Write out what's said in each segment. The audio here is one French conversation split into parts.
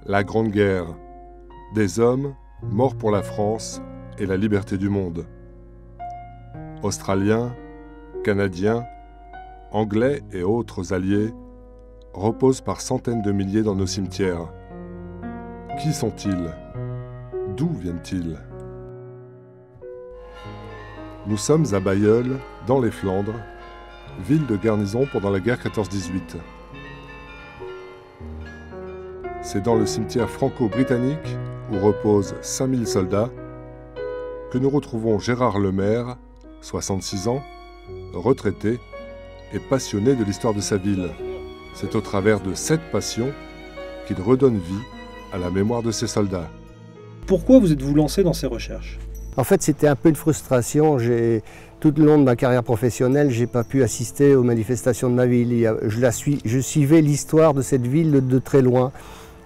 La Grande Guerre. Des hommes morts pour la France et la liberté du monde. Australiens, Canadiens, Anglais et autres alliés reposent par centaines de milliers dans nos cimetières. Qui sont-ils? D'où viennent-ils? Nous sommes à Bailleul, dans les Flandres, ville de garnison pendant la guerre 14-18. C'est dans le cimetière franco-britannique, où reposent 5000 soldats, que nous retrouvons Gérard Lemaire, 66 ans, retraité et passionné de l'histoire de sa ville. C'est au travers de cette passion qu'il redonne vie à la mémoire de ses soldats. Pourquoi vous êtes-vous lancé dans ces recherches? En fait, c'était un peu une frustration. Tout le long de ma carrière professionnelle, je n'ai pas pu assister aux manifestations de ma ville. Je suivais l'histoire de cette ville de très loin.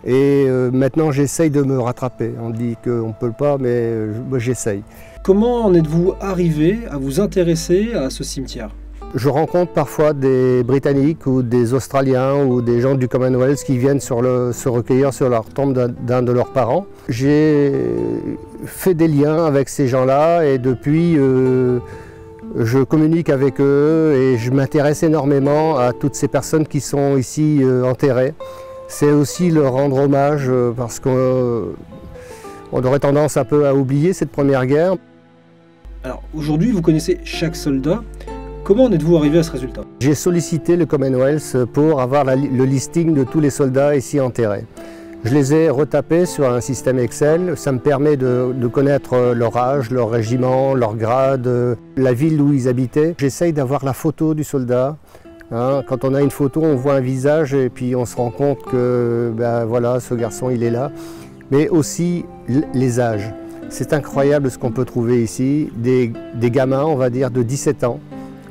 Et maintenant, j'essaye de me rattraper. On dit qu'on ne peut pas, mais moi, j'essaye. Comment en êtes-vous arrivé à vous intéresser à ce cimetière? Je rencontre parfois des Britanniques ou des Australiens ou des gens du Commonwealth qui viennent se recueillir sur leur tombe d'un de leurs parents. J'ai fait des liens avec ces gens-là et depuis, je communique avec eux et je m'intéresse énormément à toutes ces personnes qui sont ici enterrées. C'est aussi leur rendre hommage parce qu'on aurait tendance un peu à oublier cette première guerre. Alors aujourd'hui, vous connaissez chaque soldat. Comment en êtes-vous arrivé à ce résultat? J'ai sollicité le Commonwealth pour avoir le listing de tous les soldats ici enterrés. Je les ai retapés sur un système Excel. Ça me permet de connaître leur âge, leur régiment, leur grade, la ville où ils habitaient. J'essaye d'avoir la photo du soldat. Quand on a une photo, on voit un visage et puis on se rend compte que ben voilà, ce garçon il est là. Mais aussi les âges. C'est incroyable ce qu'on peut trouver ici. Des gamins, on va dire, de 17 ans,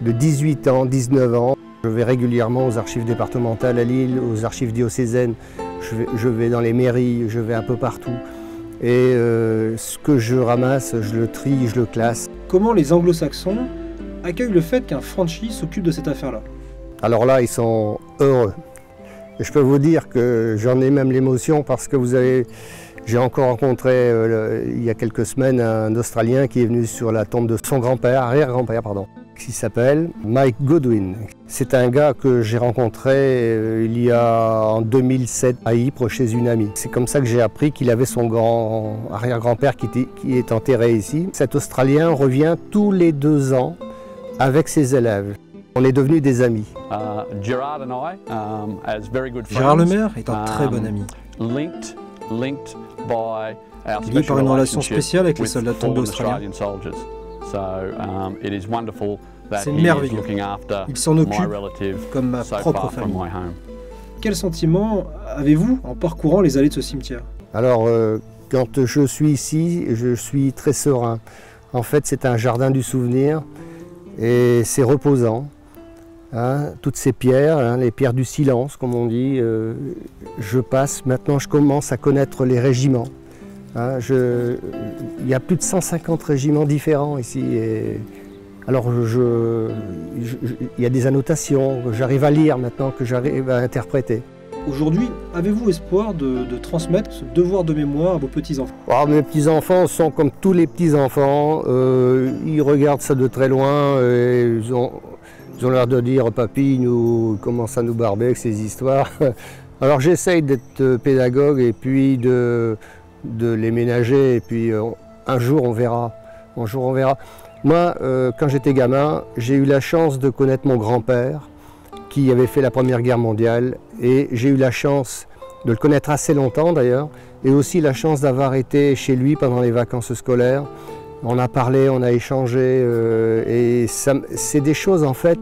de 18 ans, 19 ans. Je vais régulièrement aux archives départementales à Lille, aux archives diocésaines. Je vais dans les mairies, je vais un peu partout. Et ce que je ramasse, je le trie, je le classe. Comment les anglo-saxons accueillent le fait qu'un Frenchie s'occupe de cette affaire-là? Alors là, ils sont heureux. Et je peux vous dire que j'en ai même l'émotion parce que j'ai encore rencontré il y a quelques semaines un Australien qui est venu sur la tombe de son grand-père, arrière-grand-père, pardon, qui s'appelle Mike Godwin. C'est un gars que j'ai rencontré il y a en 2007 à Ypres chez une amie. C'est comme ça que j'ai appris qu'il avait son arrière-grand-père qui est enterré ici. Cet Australien revient tous les 2 ans avec ses élèves. On est devenus des amis. Gérard Lemaire est un très bon ami. Lié par une relation spéciale avec les soldats tombés australiens. C'est merveilleux. Il s'en occupe comme ma propre famille. Quel sentiment avez-vous en parcourant les allées de ce cimetière? Alors, quand je suis ici, je suis très serein. En fait, c'est un jardin du souvenir et c'est reposant. Toutes ces pierres, les pierres du silence, comme on dit, maintenant je commence à connaître les régiments. Il y a plus de 150 régiments différents ici. Alors il y a des annotations que j'arrive à lire maintenant, que j'arrive à interpréter. Aujourd'hui, avez-vous espoir de transmettre ce devoir de mémoire à vos petits-enfants? Mes petits-enfants sont comme tous les petits-enfants. Ils regardent ça de très loin. Et ils ont l'air de dire, papy, il commence à nous barber avec ces histoires. Alors j'essaye d'être pédagogue et puis de les ménager. Et puis un jour on verra. Moi, quand j'étais gamin, j'ai eu la chance de connaître mon grand-père qui avait fait la Première Guerre mondiale. Et j'ai eu la chance de le connaître assez longtemps d'ailleurs. Et aussi la chance d'avoir été chez lui pendant les vacances scolaires. On a parlé, on a échangé, et c'est des choses en fait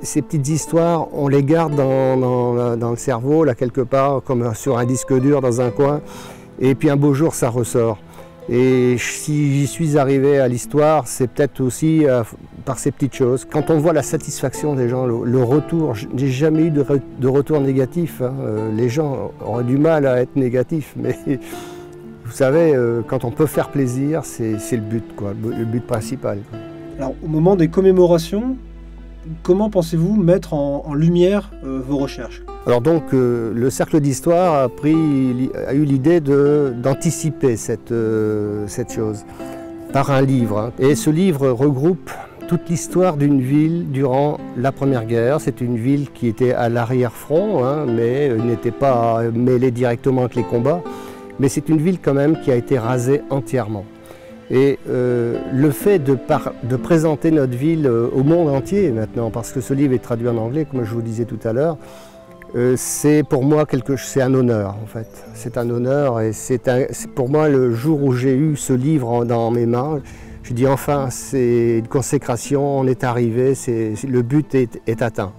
ces petites histoires, on les garde dans le cerveau, là quelque part, comme sur un disque dur dans un coin, et puis un beau jour ça ressort. Et si j'y suis arrivé à l'histoire, c'est peut-être aussi par ces petites choses. Quand on voit la satisfaction des gens, le retour, j'ai jamais eu de retour négatif. Les gens auraient du mal à être négatifs, mais vous savez, quand on peut faire plaisir, c'est le but, quoi, le but principal. Alors, au moment des commémorations, comment pensez-vous mettre en lumière vos recherches? Alors donc, le Cercle d'Histoire a eu l'idée d'anticiper cette chose par un livre. Hein. Et ce livre regroupe toute l'histoire d'une ville durant la Première Guerre. C'est une ville qui était à l'arrière-front, hein, mais n'était pas mêlée directement avec les combats. Mais c'est une ville quand même qui a été rasée entièrement. Et le fait de présenter notre ville au monde entier maintenant, parce que ce livre est traduit en anglais, comme je vous disais tout à l'heure, c'est pour moi c'est un honneur en fait. C'est un honneur et c'est pour moi le jour où j'ai eu ce livre dans mes mains, je dis enfin c'est une consécration, on est arrivé, le but est atteint.